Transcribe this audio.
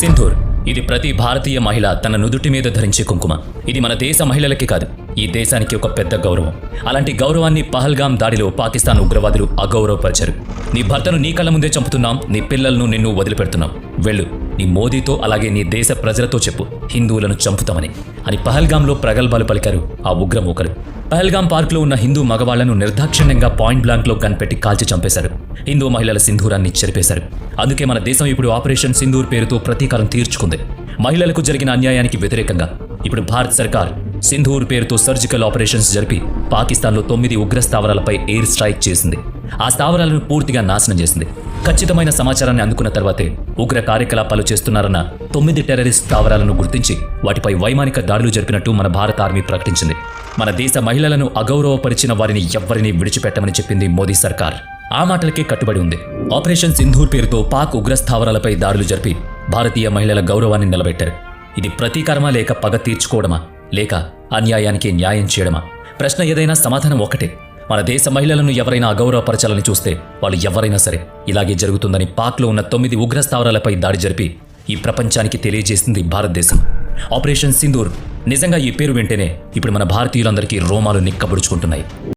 సింధూర్ ఇది ప్రతి భారతీయ మహిళ తన నుదుటి మీద ధరించే కుంకుమ. ఇది మన దేశ మహిళలకి కాదు, ఈ దేశానికి ఒక పెద్ద గౌరవం. అలాంటి గౌరవాన్ని పహల్గాం దాడిలో పాకిస్తాన్ ఉగ్రవాదులు అగౌరవపరిచారు. నీ భర్తను నీ కళ్ళ ముందే చంపుతున్నాం, నీ పిల్లలను నిన్ను వదిలిపెడుతున్నాం. వెళ్ళు, నీ మోదీతో అలాగే నీ దేశ ప్రజలతో చెప్పు, హిందువులను చంపుతామని అని పహల్గాంలో ప్రగల్భాలు పలికారు ఆ ఉగ్రమూకలు. పహల్గాం పార్క్లో ఉన్న హిందూ మగవాళ్లను నిర్దాక్షిణ్యంగా పాయింట్ బ్లాంక్లో గన్ పెట్టి కాల్చి చంపేశారు. హిందూ మహిళల సింధూరాన్ని చెరిపేశారు. అందుకే మన దేశం ఇప్పుడు ఆపరేషన్ సింధూర్ పేరుతో ప్రతీకారం తీర్చుకుంది. మహిళలకు జరిగిన అన్యాయానికి వ్యతిరేకంగా ఇప్పుడు భారత్ సర్కార్ సింధూర్ పేరుతో సర్జికల్ ఆపరేషన్స్ జరిపి పాకిస్తాన్లో 9 ఉగ్ర స్థావరాలపై ఎయిర్ స్ట్రైక్ చేసింది. ఆ స్థావరాలను పూర్తిగా నాశనం చేసింది. ఖచ్చితమైన సమాచారాన్ని అందుకున్న తర్వాతే ఉగ్ర కార్యకలాపాలు చేస్తున్నారన్న 9 టెర్రరిస్ట్ స్థావరాలను గుర్తించి వాటిపై వైమానిక దాడులు జరిపినట్టు మన భారత ఆర్మీ ప్రకటించింది. మన దేశ మహిళలను అగౌరవపరిచిన వారిని ఎవ్వరినీ విడిచిపెట్టమని చెప్పింది మోదీ సర్కార్. ఆ మాటలకే కట్టుబడి ఉంది. ఆపరేషన్ సింధూర్ పేరుతో పాక్ ఉగ్ర స్థావరాలపై దాడులు జరిపి భారతీయ మహిళల గౌరవాన్ని నిలబెట్టారు. ఇది ప్రతీకారమా లేక పగ తీర్చుకోవడమా లేక అన్యాయానికి న్యాయం చేయడమా? ప్రశ్న ఏదైనా సమాధానం ఒకటే. మన దేశ మహిళలను ఎవరైనా అగౌరవపరచాలని చూస్తే వాళ్ళు ఎవరైనా సరే ఇలాగే జరుగుతుందని పాక్లో ఉన్న 9 ఉగ్ర స్థావరాలపై దాడి జరిపి ఈ ప్రపంచానికి తెలియజేసింది భారతదేశం. ఆపరేషన్ సింధూర్ నిజంగా ఈ పేరు వింటేనే ఇప్పుడు మన భారతీయులందరికీ రోమాలు నిక్కబుడుచుకుంటున్నాయి.